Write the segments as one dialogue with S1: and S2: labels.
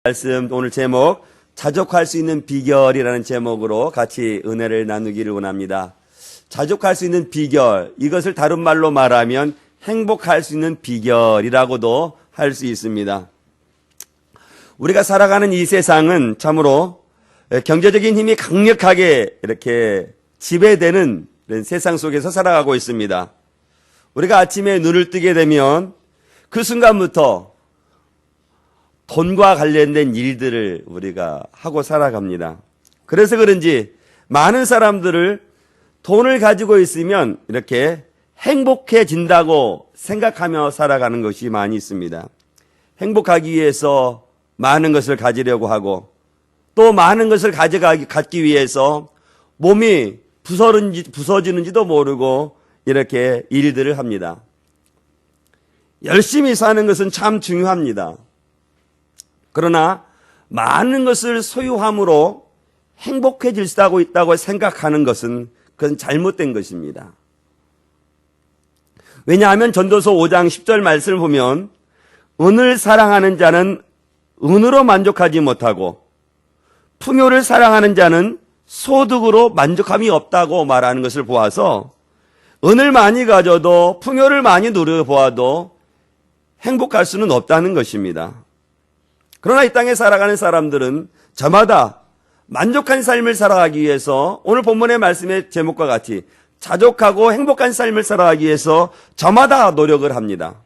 S1: 말씀 오늘 제목 자족할 수 있는 비결이라는 제목으로 같이 은혜를 나누기를 원합니다. 자족할 수 있는 비결, 이것을 다른 말로 말하면 행복할 수 있는 비결이라고도 할 수 있습니다. 우리가 살아가는 이 세상은 참으로 경제적인 힘이 강력하게 이렇게 지배되는 세상 속에서 살아가고 있습니다. 우리가 아침에 눈을 뜨게 되면 그 순간부터 돈과 관련된 일들을 우리가 하고 살아갑니다. 그래서 그런지 많은 사람들을 돈을 가지고 있으면 이렇게 행복해진다고 생각하며 살아가는 것이 많이 있습니다. 행복하기 위해서 많은 것을 가지려고 하고 또 많은 것을 갖기 위해서 몸이 부서지는지도 모르고 이렇게 일들을 합니다. 열심히 사는 것은 참 중요합니다. 그러나 많은 것을 소유함으로 행복해질 수 있다고 생각하는 것은 그건 잘못된 것입니다. 왜냐하면 전도서 5장 10절 말씀을 보면 은을 사랑하는 자는 은으로 만족하지 못하고 풍요를 사랑하는 자는 소득으로 만족함이 없다고 말하는 것을 보아서 은을 많이 가져도 풍요를 많이 누려보아도 행복할 수는 없다는 것입니다. 그러나 이 땅에 살아가는 사람들은 저마다 만족한 삶을 살아가기 위해서 오늘 본문의 말씀의 제목과 같이 자족하고 행복한 삶을 살아가기 위해서 저마다 노력을 합니다.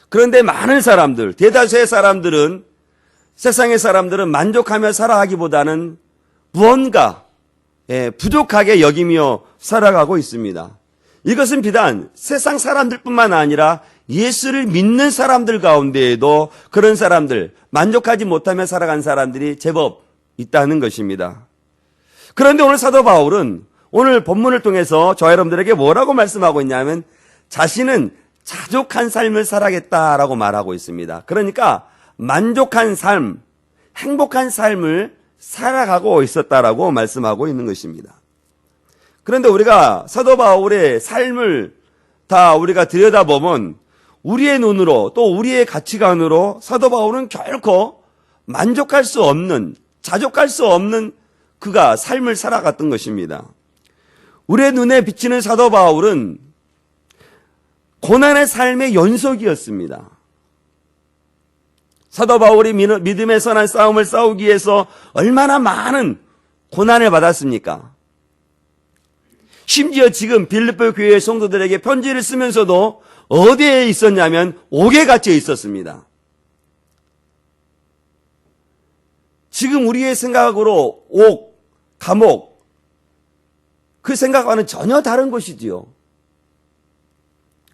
S1: 그런데 많은 사람들, 대다수의 사람들은 세상의 사람들은 만족하며 살아가기보다는 무언가 부족하게 여기며 살아가고 있습니다. 이것은 비단 세상 사람들뿐만 아니라 예수를 믿는 사람들 가운데에도 그런 사람들, 만족하지 못하며 살아간 사람들이 제법 있다는 것입니다. 그런데 오늘 사도 바울은 오늘 본문을 통해서 저와 여러분들에게 뭐라고 말씀하고 있냐면 자신은 자족한 삶을 살아겠다라고 말하고 있습니다. 그러니까 만족한 삶, 행복한 삶을 살아가고 있었다라고 말씀하고 있는 것입니다. 그런데 우리가 사도 바울의 삶을 다 우리가 들여다보면 우리의 눈으로 또 우리의 가치관으로 사도 바울은 결코 만족할 수 없는, 자족할 수 없는 그가 삶을 살아갔던 것입니다. 우리의 눈에 비치는 사도 바울은 고난의 삶의 연속이었습니다. 사도 바울이 믿음의 선한 싸움을 싸우기 위해서 얼마나 많은 고난을 받았습니까? 심지어 지금 빌립보 교회의 성도들에게 편지를 쓰면서도 어디에 있었냐면 옥에 갇혀 있었습니다. 지금 우리의 생각으로 옥, 감옥, 그 생각과는 전혀 다른 것이지요.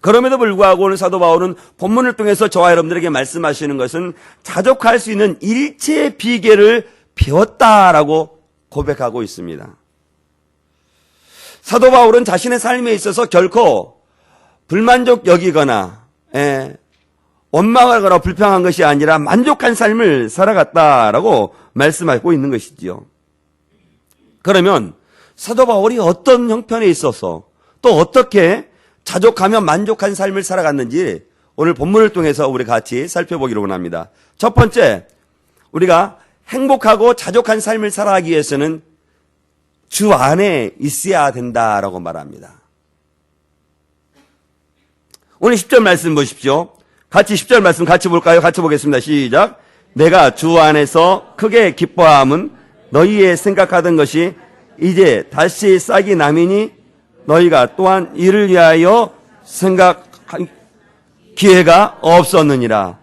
S1: 그럼에도 불구하고 오늘 사도 바울은 본문을 통해서 저와 여러분들에게 말씀하시는 것은 자족할 수 있는 일체의 비결을 배웠다라고 고백하고 있습니다. 사도 바울은 자신의 삶에 있어서 결코 불만족 여기거나 원망하거나 불평한 것이 아니라 만족한 삶을 살아갔다라고 말씀하고 있는 것이지요. 그러면 사도 바울이 어떤 형편에 있어서 또 어떻게 자족하며 만족한 삶을 살아갔는지 오늘 본문을 통해서 우리 같이 살펴보기를 원합니다. 첫 번째, 우리가 행복하고 자족한 삶을 살아가기 위해서는 주 안에 있어야 된다라고 말합니다. 오늘 10절 말씀 보십시오. 같이 10절 말씀 같이 볼까요? 같이 보겠습니다. 시작. 내가 주 안에서 크게 기뻐함은 너희의 생각하던 것이 이제 다시 싹이 나미니 너희가 또한 이를 위하여 생각할 기회가 없었느니라.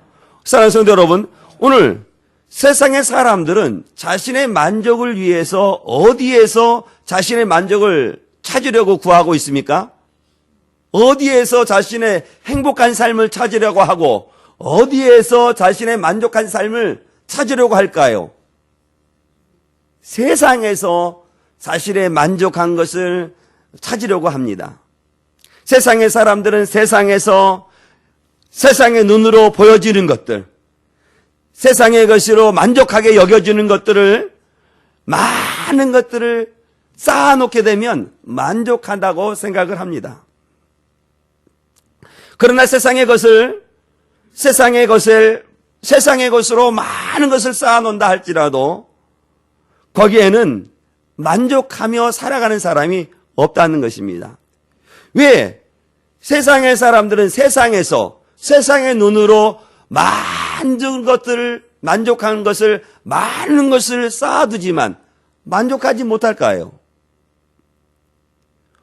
S1: 사랑하는 성도 여러분, 오늘 세상의 사람들은 자신의 만족을 위해서 어디에서 자신의 만족을 찾으려고 구하고 있습니까? 어디에서 자신의 행복한 삶을 찾으려고 하고 어디에서 자신의 만족한 삶을 찾으려고 할까요? 세상에서 자신의 만족한 것을 찾으려고 합니다. 세상의 사람들은 세상에서 세상의 눈으로 보여지는 것들, 세상의 것으로 만족하게 여겨지는 것들을 많은 것들을 쌓아놓게 되면 만족한다고 생각을 합니다. 그러나 세상의 것을 세상의 것으로 많은 것을 쌓아놓는다 할지라도 거기에는 만족하며 살아가는 사람이 없다는 것입니다. 왜? 세상의 사람들은 세상에서 세상의 눈으로 많은 것들을 만족하는 것을 많은 것을 쌓아두지만 만족하지 못할까요?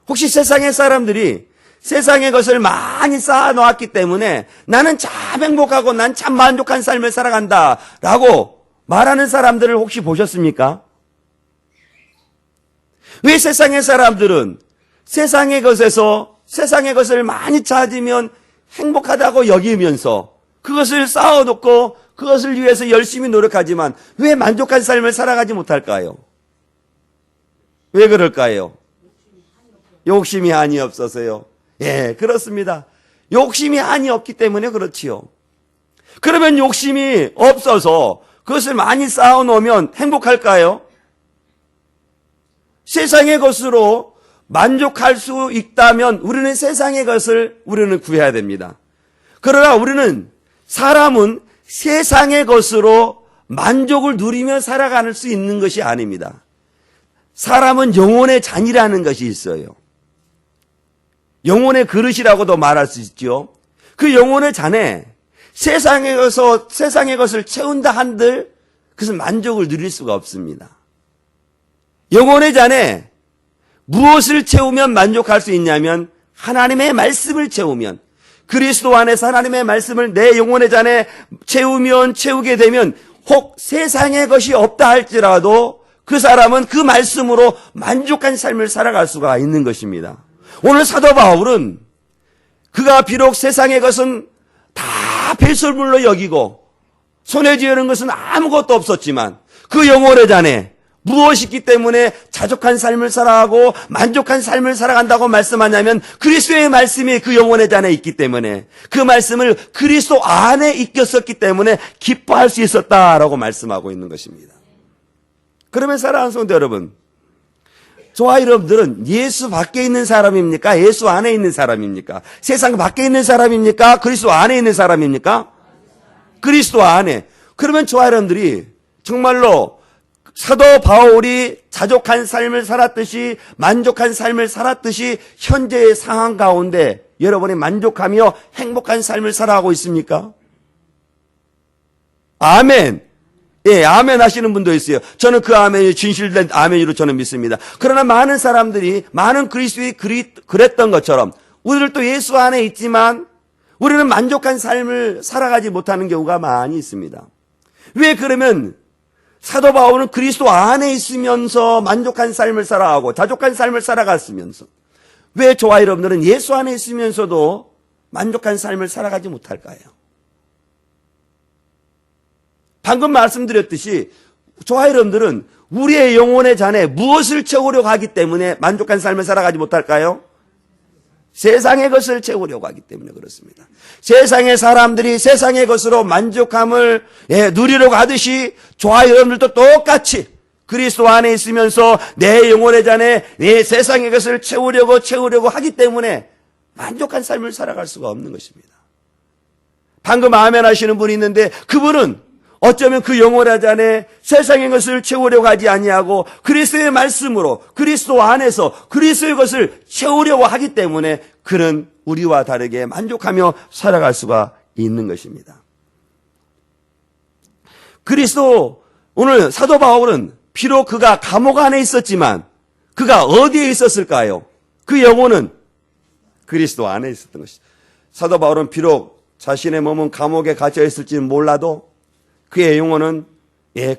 S1: 혹시 세상의 사람들이 세상의 것을 많이 쌓아놓았기 때문에 나는 참 행복하고 난 참 만족한 삶을 살아간다 라고 말하는 사람들을 혹시 보셨습니까? 왜 세상의 사람들은 세상의 것에서 세상의 것을 많이 찾으면 행복하다고 여기면서 그것을 쌓아놓고 그것을 위해서 열심히 노력하지만 왜 만족한 삶을 살아가지 못할까요? 왜 그럴까요? 욕심이 한이 없어서요. 예, 그렇습니다. 욕심이 한이 없기 때문에 그렇지요. 그러면 욕심이 없어서 그것을 많이 쌓아놓으면 행복할까요? 세상의 것으로 만족할 수 있다면 우리는 세상의 것을 우리는 구해야 됩니다. 그러나 사람은 세상의 것으로 만족을 누리며 살아갈 수 있는 것이 아닙니다. 사람은 영혼의 잔이라는 것이 있어요. 영혼의 그릇이라고도 말할 수 있죠. 그 영혼의 잔에 세상의 것을 채운다 한들 그것은 만족을 누릴 수가 없습니다. 영혼의 잔에 무엇을 채우면 만족할 수 있냐면 하나님의 말씀을 채우면 그리스도 안에서 하나님의 말씀을 내 영혼의 잔에 채우게 되면 혹 세상의 것이 없다 할지라도 그 사람은 그 말씀으로 만족한 삶을 살아갈 수가 있는 것입니다. 오늘 사도 바울은 그가 비록 세상의 것은 다 배설물로 여기고 손에 쥐는 것은 아무것도 없었지만 그 영혼의 잔에 무엇이 있기 때문에 자족한 삶을 살아가고 만족한 삶을 살아간다고 말씀하냐면 그리스도의 말씀이 그 영혼의 잔에 있기 때문에 그 말씀을 그리스도 안에 익혔었기 때문에 기뻐할 수 있었다라고 말씀하고 있는 것입니다. 그러면 사랑하는 성도 여러분, 저와 여러분들은 예수 밖에 있는 사람입니까? 예수 안에 있는 사람입니까? 세상 밖에 있는 사람입니까? 그리스도 안에 있는 사람입니까? 그리스도 안에. 그러면 저와 여러분들이 정말로 사도 바울이 자족한 삶을 살았듯이 만족한 삶을 살았듯이 현재의 상황 가운데 여러분이 만족하며 행복한 삶을 살아가고 있습니까? 아멘. 예, 아멘 하시는 분도 있어요. 저는 그 아멘이 진실된 아멘으로 저는 믿습니다. 그러나 많은 사람들이, 많은 그리스도인이 그랬던 것처럼 우리들도 예수 안에 있지만 우리는 만족한 삶을 살아가지 못하는 경우가 많이 있습니다. 왜 그러면 사도 바울은 그리스도 안에 있으면서 만족한 삶을 살아가고 자족한 삶을 살아갔으면서 왜 저와 여러분들은 예수 안에 있으면서도 만족한 삶을 살아가지 못할까요? 방금 말씀드렸듯이 저와 여러분들은 우리의 영혼의 잔에 무엇을 채우려고 하기 때문에 만족한 삶을 살아가지 못할까요? 세상의 것을 채우려고 하기 때문에 그렇습니다. 세상의 사람들이 세상의 것으로 만족함을 누리려고 하듯이 저와 여러분들도 똑같이 그리스도 안에 있으면서 내 영혼의 잔에 내 세상의 것을 채우려고 하기 때문에 만족한 삶을 살아갈 수가 없는 것입니다. 방금 아멘 하시는 분이 있는데 그분은 어쩌면 그 영혼의 잔에 세상의 것을 채우려고 하지 아니하고 그리스도의 말씀으로 그리스도 안에서 그리스도의 것을 채우려고 하기 때문에 그는 우리와 다르게 만족하며 살아갈 수가 있는 것입니다. 오늘 사도 바울은 비록 그가 감옥 안에 있었지만 그가 어디에 있었을까요? 그 영혼은 그리스도 안에 있었던 것이죠. 사도 바울은 비록 자신의 몸은 감옥에 갇혀 있을지는 몰라도 그의 영혼은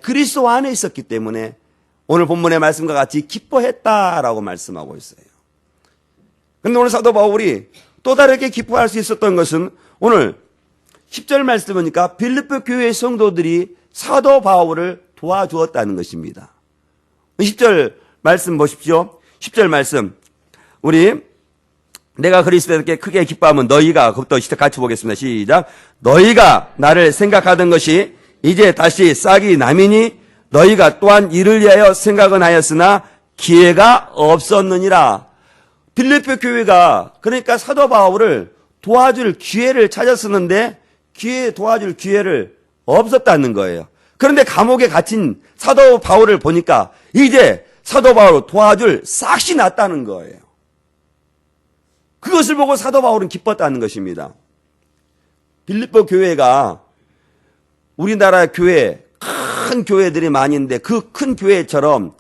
S1: 그리스도 안에 있었기 때문에 오늘 본문의 말씀과 같이 기뻐했다라고 말씀하고 있어요. 그런데 오늘 사도 바울이 또 다르게 기뻐할 수 있었던 것은 오늘 10절 말씀 보니까 빌립보 교회의 성도들이 사도 바울을 도와주었다는 것입니다. 10절 말씀 보십시오. 10절 말씀 내가 그리스도께 크게 기뻐하면 너희가 그것도 같이 보겠습니다. 시작. 너희가 나를 생각하던 것이 이제 다시 싹이 나미니 너희가 또한 이를 위하여 생각은 하였으나 기회가 없었느니라. 빌립보 교회가 그러니까 사도 바울을 도와줄 기회를 찾았었는데 도와줄 기회를 없었다는 거예요. 그런데 감옥에 갇힌 사도 바울을 보니까 이제 사도 바울을 도와줄 싹이 났다는 거예요. 그것을 보고 사도 바울은 기뻤다는 것입니다. 빌립보 교회가 우리나라 교회, 큰 교회들이 많이 있는데 그 큰 교회처럼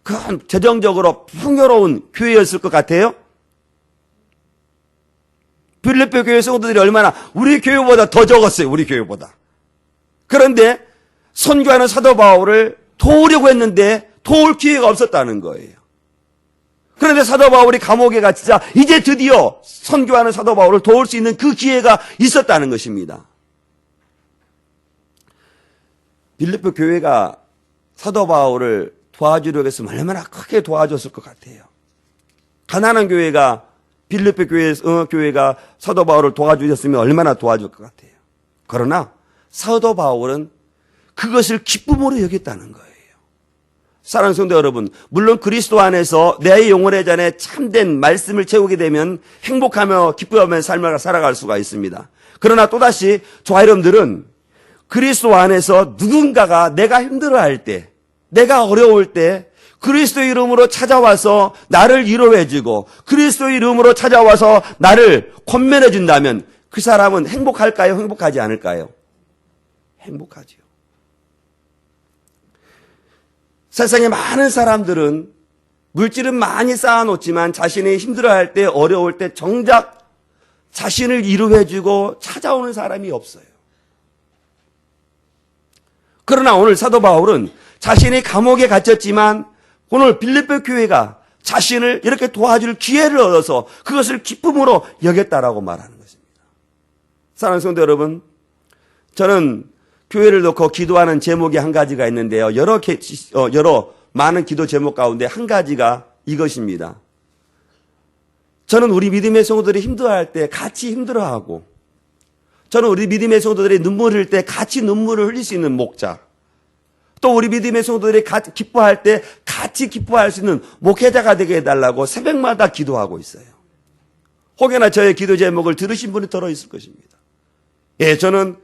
S1: 큰 재정적으로 풍요로운 교회였을 것 같아요? 빌립보 교회 성도들이 얼마나 우리 교회보다 더 적었어요. 우리 교회보다. 그런데 선교하는 사도 바울을 도우려고 했는데 도울 기회가 없었다는 거예요. 그런데 사도 바울이 감옥에 갇히자 이제 드디어 선교하는 사도 바울을 도울 수 있는 그 기회가 있었다는 것입니다. 빌립보 교회가 사도 바울을 도와주려고 했으면 얼마나 크게 도와줬을 것 같아요. 가난한 교회가 빌립보 교회가 사도 바울을 도와주셨으면 얼마나 도와줄 것 같아요. 그러나 사도 바울은 그것을 기쁨으로 여겼다는 거예요. 사랑하는 성도 여러분, 물론 그리스도 안에서 내 영혼의 잔에 참된 말씀을 채우게 되면 행복하며 기뻐하며 삶을 살아갈 수가 있습니다. 그러나 또다시 저와 여러분들은 그리스도 안에서 누군가가 내가 힘들어할 때, 내가 어려울 때 그리스도 이름으로 찾아와서 나를 위로해주고 그리스도 이름으로 찾아와서 나를 권면해준다면 그 사람은 행복할까요? 행복하지 않을까요? 행복하지요. 세상에 많은 사람들은 물질은 많이 쌓아놓지만 자신이 힘들어할 때, 어려울 때 정작 자신을 위로해주고 찾아오는 사람이 없어요. 그러나 오늘 사도 바울은 자신이 감옥에 갇혔지만 오늘 빌립보 교회가 자신을 이렇게 도와줄 기회를 얻어서 그것을 기쁨으로 여겼다라고 말하는 것입니다. 사랑하는 성도 여러분, 저는 교회를 놓고 기도하는 제목이 한 가지가 있는데요. 여러 많은 기도 제목 가운데 한 가지가 이것입니다. 저는 우리 믿음의 성도들이 힘들어할 때 같이 힘들어하고, 저는 우리 믿음의 성도들이 눈물 흘릴 때 같이 눈물을 흘릴 수 있는 목자, 또 우리 믿음의 성도들이 기뻐할 때 같이 기뻐할 수 있는 목회자가 되게 해달라고 새벽마다 기도하고 있어요. 혹여나 저의 기도 제목을 들으신 분이 들어있을 것입니다. 예, 저는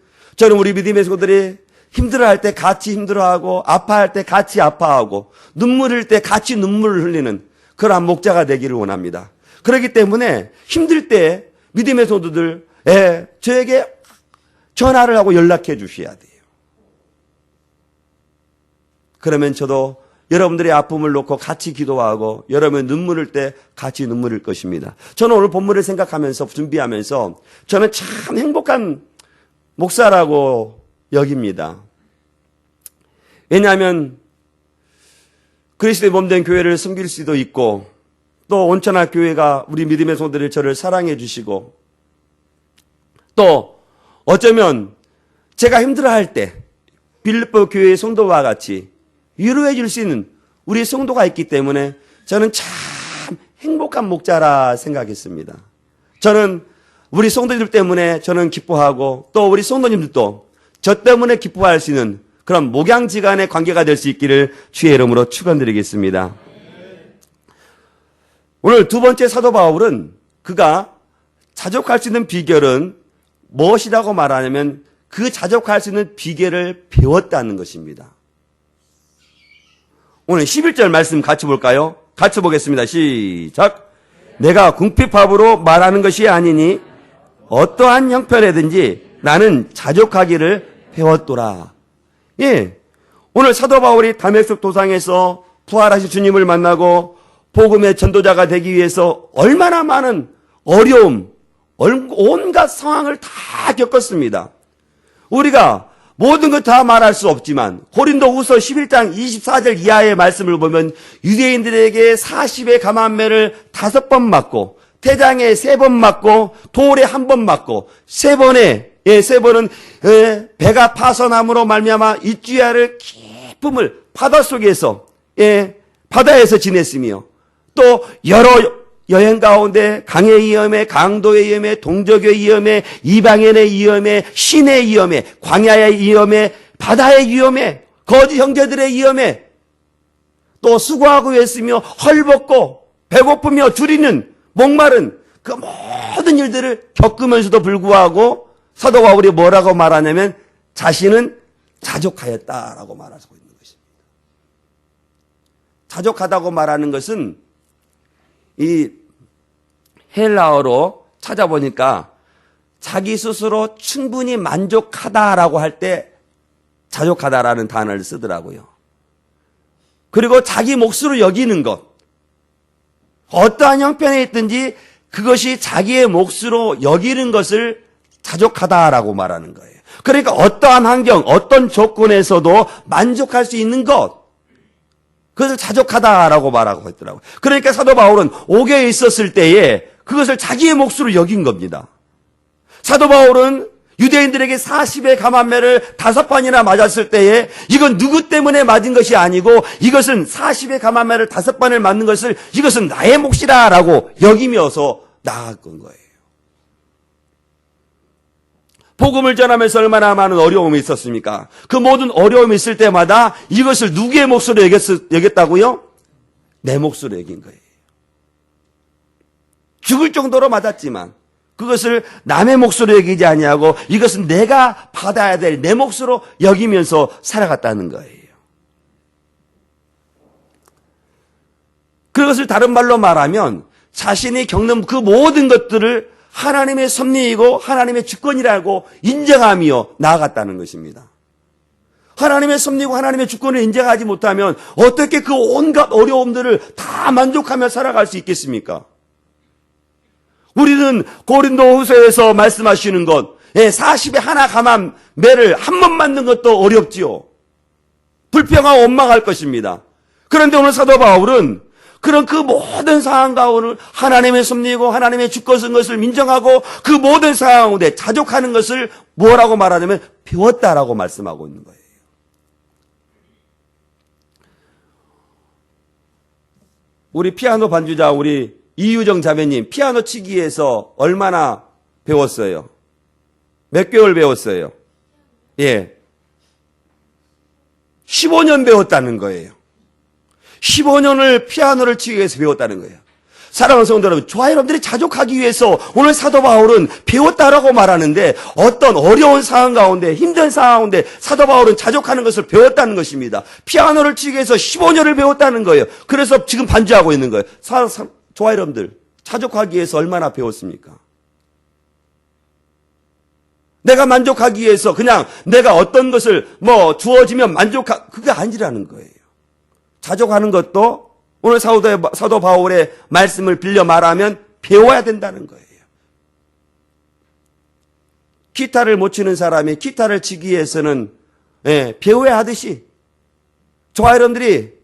S1: 우리 믿음의 성도들이 힘들어할 때 같이 힘들어하고, 아파할 때 같이 아파하고, 눈물 흘릴 때 같이 눈물을 흘리는 그러한 목자가 되기를 원합니다. 그렇기 때문에 힘들 때 믿음의 성도들, 저에게 전화를 하고 연락해 주셔야 돼요. 그러면 저도 여러분들의 아픔을 놓고 같이 기도하고 여러분의 눈물 흘릴 때 같이 눈물 흘릴 것입니다. 저는 오늘 본문을 생각하면서 준비하면서 저는 참 행복한 목사라고 여깁니다. 왜냐하면 그리스도의 몸된 교회를 섬길 수도 있고 또 온천학 교회가 우리 믿음의 성도들이 저를 사랑해 주시고 또 어쩌면 제가 힘들어할 때 빌립보 교회의 성도와 같이 위로해 줄 수 있는 우리 성도가 있기 때문에 저는 참 행복한 목자라 생각했습니다. 저는 우리 성도들 때문에 저는 기뻐하고 또 우리 성도님들도 저 때문에 기뻐할 수 있는 그런 목양지간의 관계가 될 수 있기를 주의 이름으로 축원드리겠습니다. 오늘 두 번째 사도 바울은 그가 자족할 수 있는 비결은 무엇이라고 말하냐면 그 자족할 수 있는 비결을 배웠다는 것입니다. 오늘 11절 말씀 같이 볼까요? 같이 보겠습니다. 시작. 내가 궁핍함으로 말하는 것이 아니니 어떠한 형편이든지 나는 자족하기를 배웠도라. 예. 오늘 사도 바울이 다메섹 도상에서 부활하신 주님을 만나고 복음의 전도자가 되기 위해서 얼마나 많은 어려움, 온갖 상황을 다 겪었습니다. 우리가 모든 것 다 말할 수 없지만 고린도후서 11장 24절 이하의 말씀을 보면 유대인들에게 40의 감암매를 5번 맞고 태장에 3번 맞고 돌에 1번 맞고 3번은 배가 파선함으로 말미암아 이주야를 기쁨을 바닷속에서 바다에서 지냈으며 또 여러 여행 가운데 강의 위험에 강도의 위험에 동족의 위험에 이방인의 위험에 신의 위험에 광야의 위험에 바다의 위험에 거지 형제들의 위험에 또 수고하고 했으며 헐벗고 배고프며 줄이는 목마른 그 모든 일들을 겪으면서도 불구하고 사도 바울이 뭐라고 말하냐면 자신은 자족하였다라고 말하고 있는 것입니다. 자족하다고 말하는 것은 이 헬라어로 찾아보니까 자기 스스로 충분히 만족하다라고 할 때 자족하다라는 단어를 쓰더라고요. 그리고 자기 몫으로 여기는 것, 어떠한 형편에 있든지 그것이 자기의 몫으로 여기는 것을 자족하다라고 말하는 거예요. 그러니까 어떠한 환경, 어떤 조건에서도 만족할 수 있는 것, 그것을 자족하다라고 말하고 있더라고요. 그러니까 사도 바울은 옥에 있었을 때에 그것을 자기의 몫으로 여긴 겁니다. 사도 바울은 유대인들에게 40의 감암매를 5번이나 맞았을 때에 이건 누구 때문에 맞은 것이 아니고 이것은 40의 감암매를 5번을 맞는 것을 이것은 나의 몫이다라고 여기면서 나아간 거예요. 복음을 전하면서 얼마나 많은 어려움이 있었습니까? 그 모든 어려움이 있을 때마다 이것을 누구의 몫으로 여겼다고요? 내 몫으로 여긴 거예요. 죽을 정도로 맞았지만 그것을 남의 몫으로 여기지 아니하고 이것은 내가 받아야 될 내 몫으로 여기면서 살아갔다는 거예요. 그것을 다른 말로 말하면 자신이 겪는 그 모든 것들을 하나님의 섭리이고 하나님의 주권이라고 인정하며 나아갔다는 것입니다. 하나님의 섭리고 하나님의 주권을 인정하지 못하면 어떻게 그 온갖 어려움들을 다 만족하며 살아갈 수 있겠습니까? 우리는 고린도후서에서 말씀하시는 것, 40에 하나 감한 매를 한 번 맞는 것도 어렵지요. 불평하고 원망할 것입니다. 그런데 오늘 사도 바울은 그런 그 모든 상황 가운데 하나님의 섭리고 하나님의 주권인 것을 인정하고 그 모든 상황 가운데 자족하는 것을 뭐라고 말하냐면 배웠다라고 말씀하고 있는 거예요. 우리 피아노 반주자 우리 이유정 자매님 피아노 치기에서 얼마나 배웠어요? 몇 개월 배웠어요? 15년 배웠다는 거예요. 15년을 피아노를 치기 위해서 배웠다는 거예요. 사랑하는 성도 여러분, 저와 여러분들이 자족하기 위해서 오늘 사도 바울은 배웠다라고 말하는데 어떤 어려운 상황 가운데 힘든 상황 가운데 사도 바울은 자족하는 것을 배웠다는 것입니다. 피아노를 치기 위해서 15년을 배웠다는 거예요. 그래서 지금 반주하고 있는 거예요. 저와 여러분들 자족하기 위해서 얼마나 배웠습니까? 내가 만족하기 위해서 그냥 내가 어떤 것을 주어지면 그게 아니라는 거예요. 자족하는 것도 오늘 사도 바울의 말씀을 빌려 말하면 배워야 된다는 거예요. 기타를 못 치는 사람이 기타를 치기 위해서는 배워야 하듯이 저와 여러분들이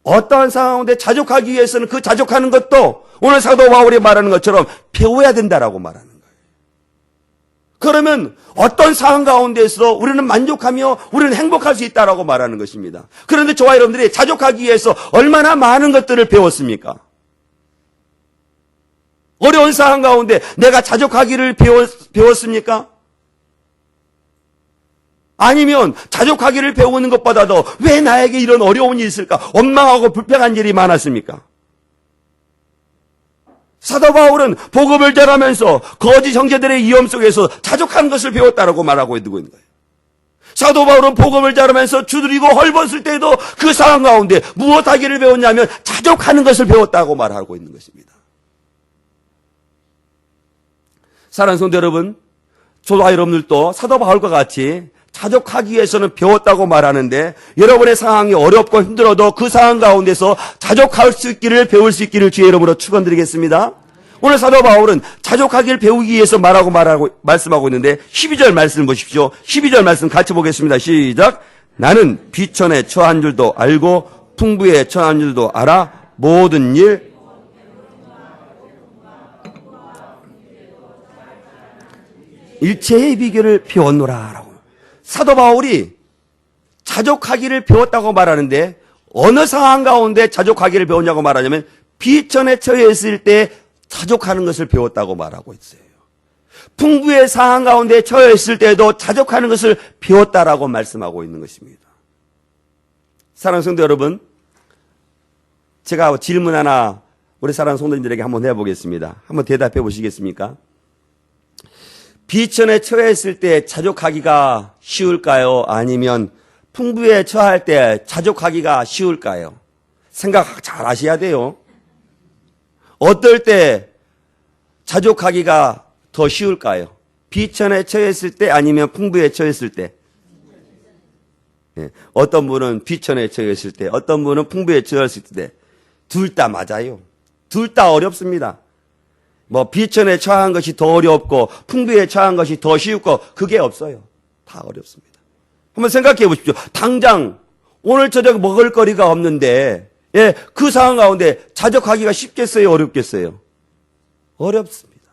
S1: 어떠한 상황 가운데 자족하기 위해서는 그 자족하는 것도 오늘 사도 바울이 말하는 것처럼 배워야 된다라고 말하는 거예요. 그러면 어떤 상황 가운데서 우리는 만족하며 우리는 행복할 수 있다라고 말하는 것입니다. 그런데 저와 여러분들이 자족하기 위해서 얼마나 많은 것들을 배웠습니까? 어려운 상황 가운데 내가 자족하기를 배웠습니까? 아니면 자족하기를 배우는 것보다도 왜 나에게 이런 어려운 일이 있을까? 원망하고 불평한 일이 많았습니까? 사도 바울은 복음을 전하면서 거짓 형제들의 위험 속에서 자족한 것을 배웠다라고 말하고 있는 거예요. 사도 바울은 복음을 전하면서 주드리고 헐벗을 때도 그 상황 가운데 무엇하기를 배웠냐면 자족하는 것을 배웠다고 말하고 있는 것입니다. 사랑하는 성도 여러분, 저와 여러분들도 사도 바울과 같이 자족하기 위해서는 배웠다고 말하는데 여러분의 상황이 어렵고 힘들어도 그 상황 가운데서 자족할 수 있기를 배울 수 있기를 주의 이름으로 축원드리겠습니다. 오늘 사도 바울은 자족하기를 배우기 위해서 말씀하고 있는데 12절 말씀을 보십시오. 12절 말씀 같이 보겠습니다. 시작. 나는 비천에 처한 줄도 알고 풍부에 처한 줄도 알아 모든 일 일체의 비결을 배웠노라라고. 사도 바울이 자족하기를 배웠다고 말하는데 어느 상황 가운데 자족하기를 배웠냐고 말하냐면 비천에 처해 있을 때 자족하는 것을 배웠다고 말하고 있어요. 풍부의 상황 가운데 처해 있을 때도 자족하는 것을 배웠다라고 말씀하고 있는 것입니다. 사랑하는 성도 여러분, 제가 질문 하나 우리 사랑하는 성도님들에게 한번 해보겠습니다. 한번 대답해 보시겠습니까? 비천에 처해 있을 때 자족하기가 쉬울까요? 아니면 풍부에 처할 때 자족하기가 쉬울까요? 생각 잘 하셔야 돼요. 어떨 때 자족하기가 더 쉬울까요? 비천에 처했을 때 아니면 풍부에 처했을 때? 어떤 분은 비천에 처했을 때, 어떤 분은 풍부에 처했을 때. 둘 다 맞아요. 둘 다 어렵습니다. 뭐 비천에 처한 것이 더 어렵고 풍부에 처한 것이 더 쉽고 그게 없어요. 다 어렵습니다. 한번 생각해 보십시오. 당장 오늘 저녁 먹을 거리가 없는데 그 상황 가운데 자족하기가 쉽겠어요? 어렵겠어요? 어렵습니다.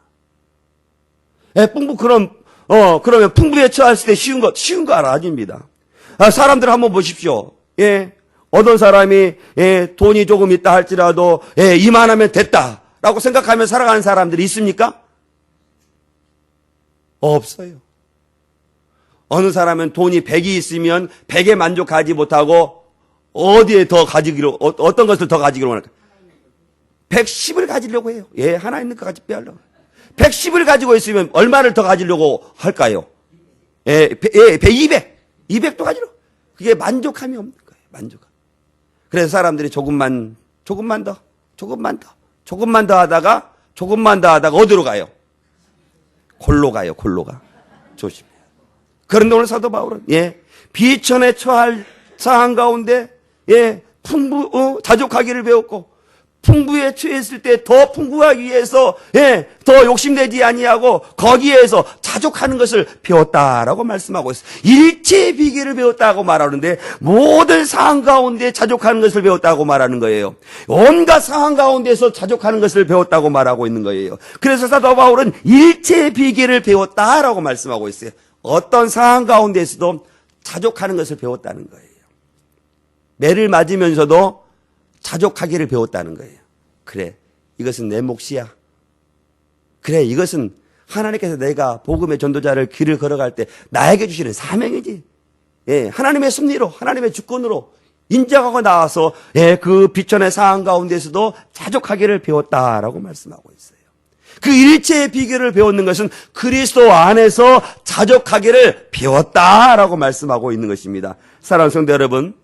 S1: 그러면 풍부에 처했을 때 쉬운 거 아닙니다. 사람들 한번 보십시오. 어떤 사람이 돈이 조금 있다 할지라도 이만하면 됐다라고 생각하며 살아가는 사람들이 있습니까? 없어요. 어느 사람은 돈이 100이 있으면 100에 만족하지 못하고 어디에 더 가지기로 어떤 것을 더 가지기로 할까? 110을 가지려고 해요. 하나 있는 것까지 빼려고. 110을 가지고 있으면 얼마를 더 가지려고 할까요? 200도 가지려고. 그게 만족함이 없는 거예요. 만족함. 그래서 사람들이 조금만 더 하다가 어디로 가요? 골로 가요. 골로 가. 조심해요. 그런데 오늘 사도 바울은 비천에 처할 상황 가운데 자족하기를 배웠고 풍부에 처했을 때 더 풍부하기 위해서 더 욕심내지 아니하고 거기에서 자족하는 것을 배웠다라고 말씀하고 있어요. 일체의 비결을 배웠다고 말하는데 모든 상황 가운데 자족하는 것을 배웠다고 말하는 거예요. 온갖 상황 가운데서 자족하는 것을 배웠다고 말하고 있는 거예요. 그래서 사도 바울은 일체의 비결을 배웠다라고 말씀하고 있어요. 어떤 상황 가운데서도 자족하는 것을 배웠다는 거예요. 매를 맞으면서도 자족하기를 배웠다는 거예요. 그래, 이것은 내 몫이야. 그래, 이것은 하나님께서 내가 복음의 전도자를 길을 걸어갈 때 나에게 주시는 사명이지. 하나님의 섭리로, 하나님의 주권으로 인정하고 나와서 그 비천의 상황 가운데서도 자족하기를 배웠다라고 말씀하고 있어요. 그 일체의 비결을 배웠는 것은 그리스도 안에서 자족하기를 배웠다라고 말씀하고 있는 것입니다. 사랑하는 성도 여러분,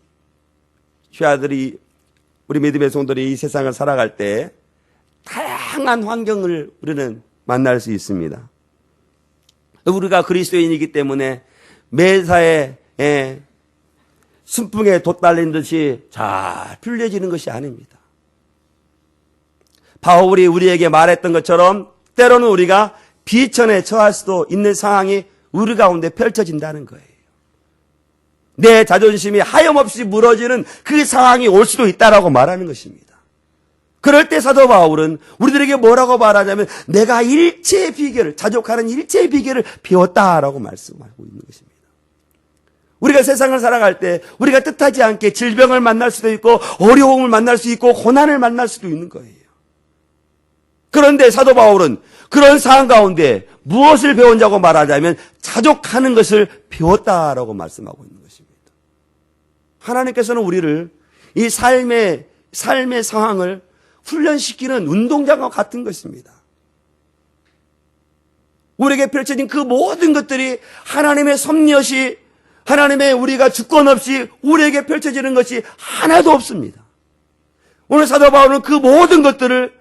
S1: 우리 믿음의 성도들이 이 세상을 살아갈 때 다양한 환경을 우리는 만날 수 있습니다. 우리가 그리스도인이기 때문에 매사에 순풍에 돛 달린 듯이 잘 풀려지는 것이 아닙니다. 바울이 우리에게 말했던 것처럼 때로는 우리가 비천에 처할 수도 있는 상황이 우리 가운데 펼쳐진다는 거예요. 내 자존심이 하염없이 무너지는 그 상황이 올 수도 있다라고 말하는 것입니다. 그럴 때 사도 바울은 우리들에게 뭐라고 말하냐면 내가 일체의 비결을, 자족하는 일체의 비결을 배웠다라고 말씀하고 있는 것입니다. 우리가 세상을 살아갈 때 우리가 뜻하지 않게 질병을 만날 수도 있고 어려움을 만날 수 있고 고난을 만날 수도 있는 거예요. 그런데 사도 바울은 그런 상황 가운데 무엇을 배웠냐고 말하자면 자족하는 것을 배웠다라고 말씀하고 있는 것입니다. 하나님께서는 우리를 이 삶의 상황을 훈련시키는 운동장과 같은 것입니다. 우리에게 펼쳐진 그 모든 것들이 하나님의 섭리없이 하나님의 우리가 주권 없이 우리에게 펼쳐지는 것이 하나도 없습니다. 오늘 사도 바울은 그 모든 것들을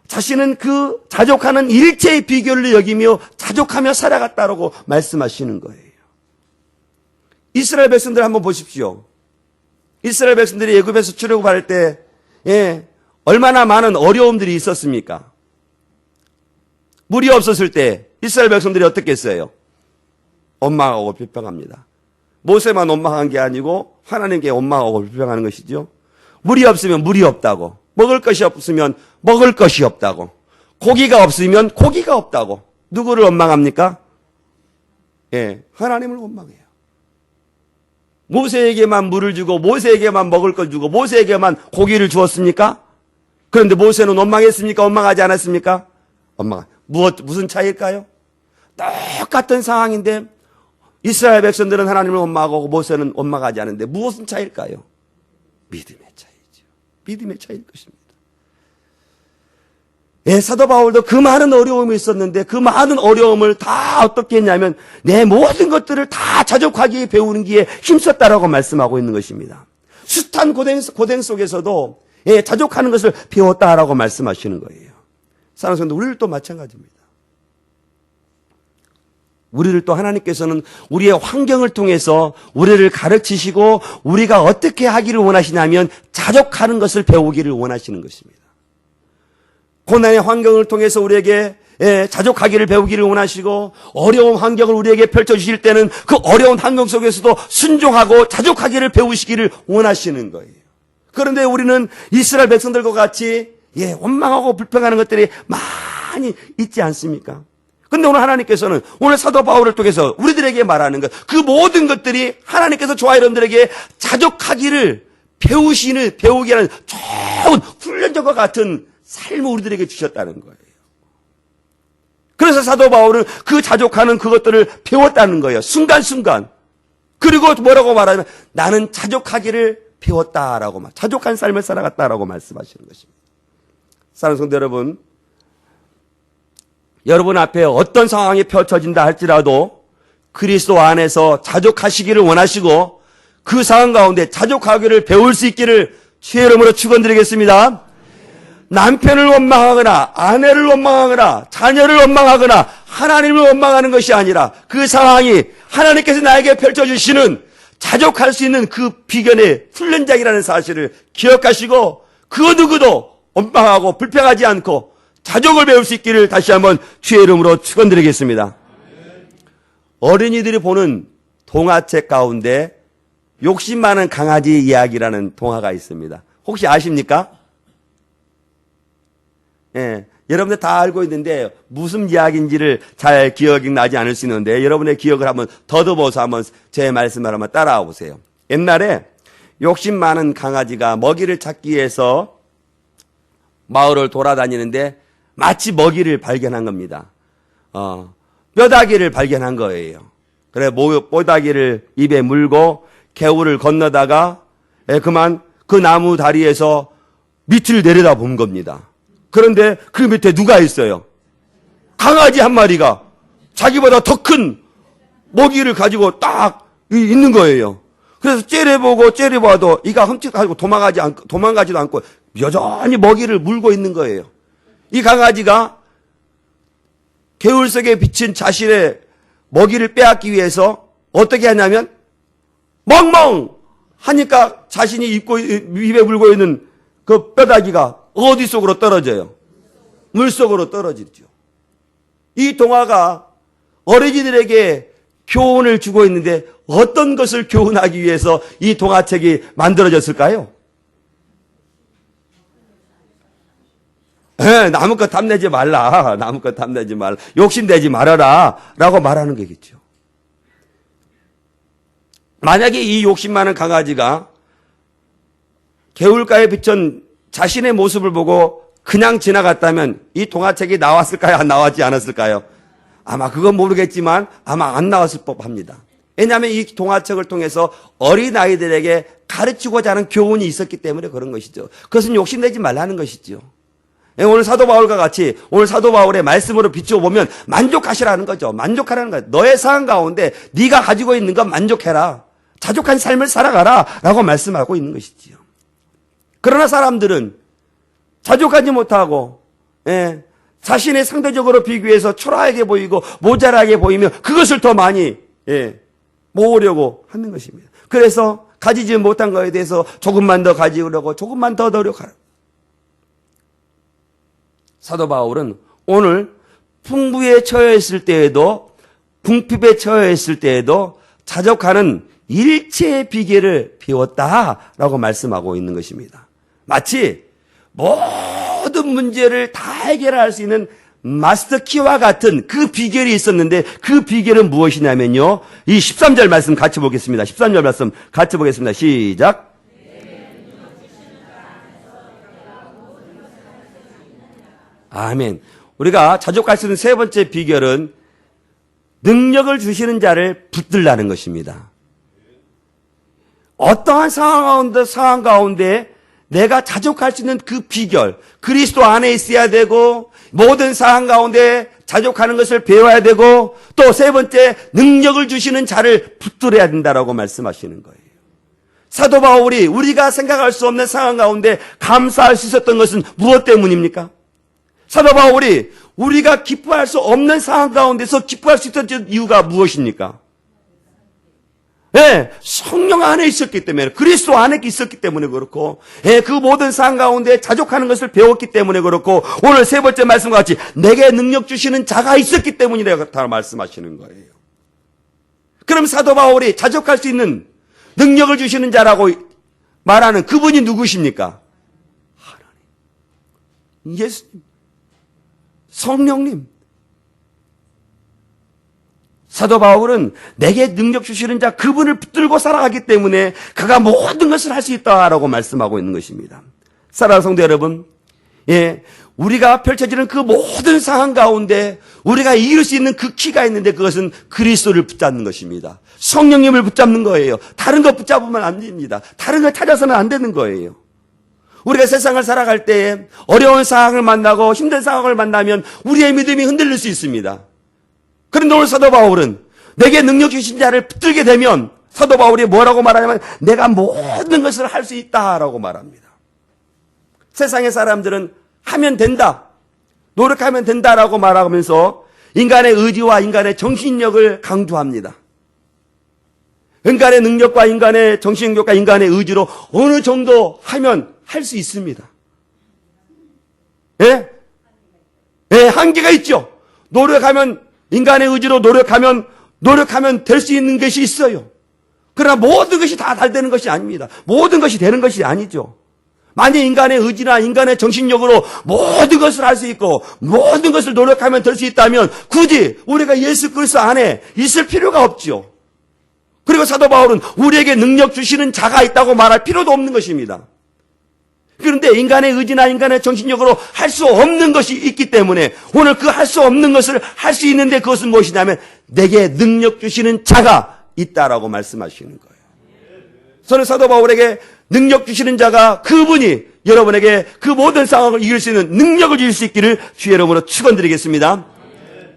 S1: 자신은 그 자족하는 일체의 비결로 여기며 자족하며 살아갔다라고 말씀하시는 거예요. 이스라엘 백성들 한번 보십시오. 이스라엘 백성들이 애굽에서 출애굽할 때 얼마나 많은 어려움들이 있었습니까? 물이 없었을 때 이스라엘 백성들이 어떻게 했어요? 원망하고 비평합니다. 모세만 원망한 게 아니고 하나님께 원망하고 비평하는 것이죠. 물이 없으면 물이 없다고, 먹을 것이 없으면 먹을 것이 없다고, 고기가 없으면 고기가 없다고. 누구를 원망합니까? 하나님을 원망해요. 모세에게만 물을 주고 모세에게만 먹을 걸 주고 모세에게만 고기를 주었습니까? 그런데 모세는 원망했습니까? 원망하지 않았습니까? 무슨 차이일까요? 똑같은 상황인데 이스라엘 백성들은 하나님을 원망하고 모세는 원망하지 않는데 무엇은 차이일까요? 믿음의 차이죠. 믿음의 차이일 것입니다. 사도 바울도 그 많은 어려움이 있었는데 그 많은 어려움을 다 어떻게 했냐면 내 모든 것들을 다 자족하기에 배우는 기에 힘썼다라고 말씀하고 있는 것입니다. 숱한 고된 속에서도 자족하는 것을 배웠다라고 말씀하시는 거예요. 사랑하는 성도, 우리를 또 마찬가지입니다. 우리를 또 하나님께서는 우리의 환경을 통해서 우리를 가르치시고 우리가 어떻게 하기를 원하시냐면 자족하는 것을 배우기를 원하시는 것입니다. 고난의 환경을 통해서 우리에게 자족하기를 배우기를 원하시고 어려운 환경을 우리에게 펼쳐주실 때는 그 어려운 환경 속에서도 순종하고 자족하기를 배우시기를 원하시는 거예요. 그런데 우리는 이스라엘 백성들과 같이 원망하고 불평하는 것들이 많이 있지 않습니까? 근데 오늘 하나님께서는 오늘 사도 바울을 통해서 우리들에게 말하는 것, 그 모든 것들이 하나님께서 저와 여러분들에게 자족하기를 배우게 하는 좋은 훈련적과 같은 삶을 우리들에게 주셨다는 거예요. 그래서 사도 바울은 그 자족하는 그것들을 배웠다는 거예요. 순간순간. 그리고 뭐라고 말하면 나는 자족하기를 배웠다라고 자족한 삶을 살아갔다라고 말씀하시는 것입니다. 사랑하는 성도 여러분, 여러분 앞에 어떤 상황이 펼쳐진다 할지라도 그리스도 안에서 자족하시기를 원하시고 그 상황 가운데 자족하기를 배울 수 있기를 주의 이름으로 축원드리겠습니다. 남편을 원망하거나 아내를 원망하거나 자녀를 원망하거나 하나님을 원망하는 것이 아니라 그 상황이 하나님께서 나에게 펼쳐주시는 자족할 수 있는 그 비견의 훈련장이라는 사실을 기억하시고 그 누구도 원망하고 불평하지 않고 자족을 배울 수 있기를 다시 한번 주의 이름으로 축원드리겠습니다. 어린이들이 보는 동화책 가운데 욕심 많은 강아지 이야기라는 동화가 있습니다. 혹시 아십니까? 여러분들 다 알고 있는데 무슨 이야기인지를 잘 기억이 나지 않을 수 있는데 여러분의 기억을 한번 더듬어서 한번 제 말씀을 한번 따라와 보세요. 옛날에 욕심 많은 강아지가 먹이를 찾기 위해서 마을을 돌아다니는데 마치 먹이를 발견한 겁니다. 뼈다귀를 발견한 거예요. 그래 뼈다귀를 입에 물고 개울을 건너다가 그만 그 나무 다리에서 밑을 내려다 본 겁니다. 그런데 그 밑에 누가 있어요? 강아지 한 마리가 자기보다 더 큰 먹이를 가지고 딱 있는 거예요. 그래서 째려봐도 이가 흠칫하고 도망가지도 않고 여전히 먹이를 물고 있는 거예요. 이 강아지가 개울 속에 비친 자신의 먹이를 빼앗기 위해서 어떻게 하냐면 멍멍 하니까 자신이 입에 물고 있는 그 뼈다귀가 어디 속으로 떨어져요? 물속으로 떨어지죠. 이 동화가 어린이들에게 교훈을 주고 있는데 어떤 것을 교훈하기 위해서 이 동화책이 만들어졌을까요? 나무껏 탐내지 말라. 나무껏 탐내지 말라. 욕심내지 말아라. 라고 말하는 거겠죠. 만약에 이 욕심 많은 강아지가 개울가에 비친 자신의 모습을 보고 그냥 지나갔다면 이 동화책이 나왔을까요? 안 나왔지 않았을까요? 아마 그건 모르겠지만 아마 안 나왔을 법합니다. 왜냐하면 이 동화책을 통해서 어린아이들에게 가르치고자 하는 교훈이 있었기 때문에 그런 것이죠. 그것은 욕심내지 말라는 것이죠. 오늘 사도 바울과 같이 오늘 사도 바울의 말씀으로 비추어 보면 만족하시라는 거죠. 만족하라는 거예요. 너의 상황 가운데 네가 가지고 있는 건 만족해라. 자족한 삶을 살아가라 라고 말씀하고 있는 것이지요. 그러나 사람들은 자족하지 못하고 자신의 상대적으로 비교해서 초라하게 보이고 모자라게 보이면 그것을 더 많이 모으려고 하는 것입니다. 그래서 가지지 못한 것에 대해서 조금만 더 가지려고 조금만 더 노력하라. 사도 바울은 오늘 풍부에 처해 있을 때에도 궁핍에 처해 있을 때에도 자족하는 일체의 비결을 배웠다라고 말씀하고 있는 것입니다. 마치 모든 문제를 다 해결할 수 있는 마스터키와 같은 그 비결이 있었는데 그 비결은 무엇이냐면요. 이 13절 말씀 같이 보겠습니다. 13절 말씀 같이 보겠습니다. 시작. 아멘. 우리가 자족할 수 있는 세 번째 비결은 능력을 주시는 자를 붙들라는 것입니다. 어떠한 상황 가운데 내가 자족할 수 있는 그 비결, 그리스도 안에 있어야 되고 모든 상황 가운데 자족하는 것을 배워야 되고 또 세 번째 능력을 주시는 자를 붙들어야 된다라고 말씀하시는 거예요. 사도 바울이 우리가 생각할 수 없는 상황 가운데 감사할 수 있었던 것은 무엇 때문입니까? 사도 바울이 우리가 기뻐할 수 없는 상황 가운데서 기뻐할 수 있었던 이유가 무엇입니까? 예, 성령 안에 있었기 때문에, 그리스도 안에 있었기 때문에 그렇고, 예, 그 모든 상황 가운데 자족하는 것을 배웠기 때문에 그렇고, 오늘 세 번째 말씀과 같이 내게 능력 주시는 자가 있었기 때문이라고 다 말씀하시는 거예요. 그럼 사도 바울이 자족할 수 있는 능력을 주시는 자라고 말하는 그분이 누구십니까? 하나님. 예수님. 성령님. 사도 바울은 내게 능력 주시는 자 그분을 붙들고 살아가기 때문에 그가 모든 것을 할 수 있다라고 말씀하고 있는 것입니다. 사랑하는 성도 여러분, 예, 우리가 펼쳐지는 그 모든 상황 가운데 우리가 이길 수 있는 그 키가 있는데 그것은 그리스도를 붙잡는 것입니다. 성령님을 붙잡는 거예요. 다른 것 붙잡으면 안 됩니다. 다른 걸 찾아서는 안 되는 거예요. 우리가 세상을 살아갈 때 어려운 상황을 만나고 힘든 상황을 만나면 우리의 믿음이 흔들릴 수 있습니다. 그런데 오늘 사도 바울은 내게 능력 주신 자를 붙들게 되면 사도 바울이 뭐라고 말하냐면 내가 모든 것을 할 수 있다라고 말합니다. 세상의 사람들은 하면 된다, 노력하면 된다라고 말하면서 인간의 의지와 인간의 정신력을 강조합니다. 인간의 능력과 인간의 정신력과 인간의 의지로 어느 정도 하면 할 수 있습니다. 예? 예, 한계가 있죠. 노력하면 인간의 의지로 노력하면 될 수 있는 것이 있어요. 그러나 모든 것이 다 되는 것이 아닙니다. 모든 것이 되는 것이 아니죠. 만약 인간의 의지나 인간의 정신력으로 모든 것을 할 수 있고 모든 것을 노력하면 될 수 있다면 굳이 우리가 예수 그리스도 안에 있을 필요가 없죠. 그리고 사도 바울은 우리에게 능력 주시는 자가 있다고 말할 필요도 없는 것입니다. 그런데 인간의 의지나 인간의 정신력으로 할 수 없는 것이 있기 때문에 오늘 그 할 수 없는 것을 할 수 있는데 그것은 무엇이냐면 내게 능력 주시는 자가 있다라고 말씀하시는 거예요. 저는 사도 바울에게 능력 주시는 자가 그분이 여러분에게 그 모든 상황을 이길 수 있는 능력을 주실 수 있기를 주의 이름으로 축원드리겠습니다.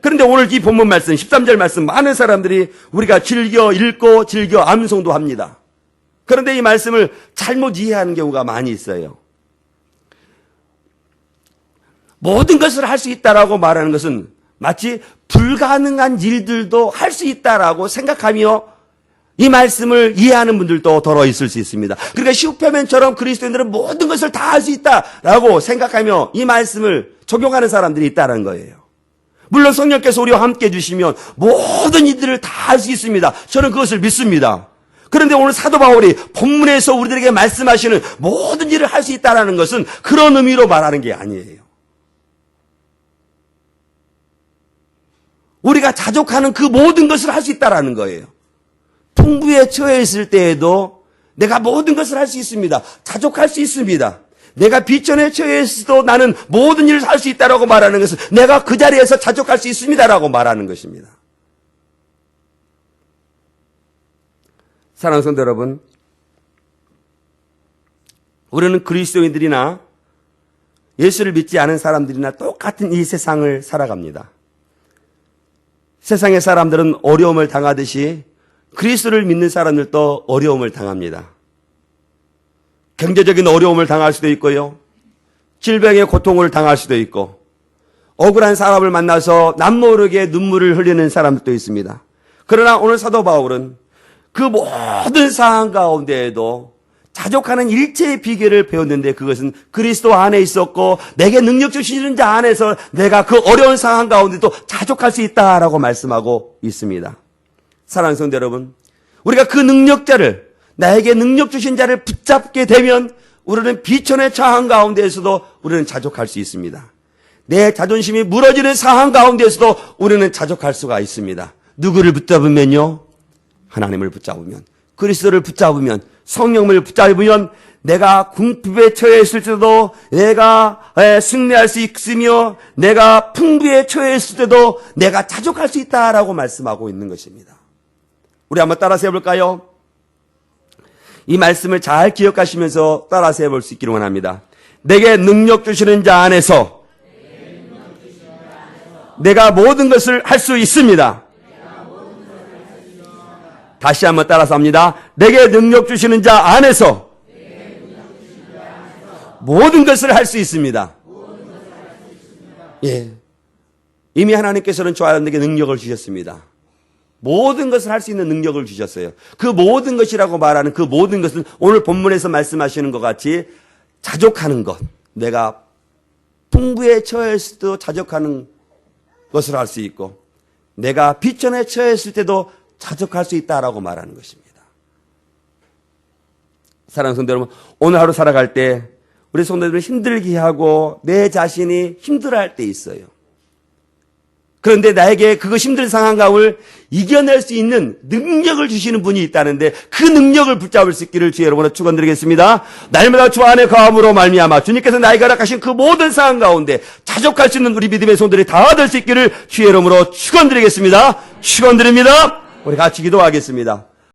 S1: 그런데 오늘 이 본문 말씀 13절 말씀 많은 사람들이 우리가 즐겨 읽고 즐겨 암송도 합니다. 그런데 이 말씀을 잘못 이해하는 경우가 많이 있어요. 모든 것을 할 수 있다라고 말하는 것은 마치 불가능한 일들도 할 수 있다라고 생각하며 이 말씀을 이해하는 분들도 더러 있을 수 있습니다. 그러니까 슈퍼맨처럼 그리스도인들은 모든 것을 다 할 수 있다라고 생각하며 이 말씀을 적용하는 사람들이 있다는 거예요. 물론 성령께서 우리와 함께 해주시면 모든 일들을 다 할 수 있습니다. 저는 그것을 믿습니다. 그런데 오늘 사도 바울이 본문에서 우리들에게 말씀하시는 모든 일을 할 수 있다는 것은 그런 의미로 말하는 게 아니에요. 우리가 자족하는 그 모든 것을 할 수 있다는 거예요. 풍부에 처해 있을 때에도 내가 모든 것을 할 수 있습니다. 자족할 수 있습니다. 내가 비천에 처해 있어도 나는 모든 일을 할 수 있다라고 말하는 것은 내가 그 자리에서 자족할 수 있습니다라고 말하는 것입니다. 사랑하는 성도 여러분, 우리는 그리스도인들이나 예수를 믿지 않은 사람들이나 똑같은 이 세상을 살아갑니다. 세상의 사람들은 어려움을 당하듯이 그리스도를 믿는 사람들도 어려움을 당합니다. 경제적인 어려움을 당할 수도 있고요. 질병의 고통을 당할 수도 있고 억울한 사람을 만나서 남모르게 눈물을 흘리는 사람들도 있습니다. 그러나 오늘 사도 바울은 그 모든 상황 가운데에도 자족하는 일체의 비결을 배웠는데 그것은 그리스도 안에 있었고 내게 능력 주시는 자 안에서 내가 그 어려운 상황 가운데도 자족할 수 있다라고 말씀하고 있습니다. 사랑하는 성도 여러분, 우리가 그 능력자를 나에게 능력 주신 자를 붙잡게 되면 우리는 비천의 상황 가운데에서도 우리는 자족할 수 있습니다. 내 자존심이 무너지는 상황 가운데에서도 우리는 자족할 수가 있습니다. 누구를 붙잡으면요? 하나님을 붙잡으면, 그리스도를 붙잡으면, 성령을 붙잡으면 내가 궁핍에 처해 있을 때도 내가 승리할 수 있으며 내가 풍부에 처해 있을 때도 내가 자족할 수 있다라고 말씀하고 있는 것입니다. 우리 한번 따라서 해볼까요? 이 말씀을 잘 기억하시면서 따라서 해볼 수 있기를 원합니다. 내게 능력 주시는 자 안에서 내가 모든 것을 할 수 있습니다. 다시 한번 따라서 합니다. 내게 능력 주시는 자 안에서 모든 것을 할 수 있습니다. 예. 이미 하나님께서는 저 아이들에게 능력을 주셨습니다. 모든 것을 할 수 있는 능력을 주셨어요. 그 모든 것이라고 말하는 그 모든 것은 오늘 본문에서 말씀하시는 것 같이 자족하는 것. 내가 풍부에 처했을 때도 자족하는 것을 할 수 있고 내가 비천에 처했을 때도 자족할 수 있다라고 말하는 것입니다. 사랑하는 성도 여러분, 오늘 하루 살아갈 때 우리 성도들은 힘들게 하고 내 자신이 힘들어할 때 있어요. 그런데 나에게 그거 힘든 상황 가운데 이겨낼 수 있는 능력을 주시는 분이 있다는데 그 능력을 붙잡을 수 있기를 주의 여러분을 축원드리겠습니다. 날마다 주 안에 거함으로 말미암아 주님께서 나에게 허락하신 그 모든 상황 가운데 자족할 수 있는 우리 믿음의 손들이 다 될 수 있기를 주의 이름으로 축원드리겠습니다. 축원드립니다. 우리 같이 기도하겠습니다.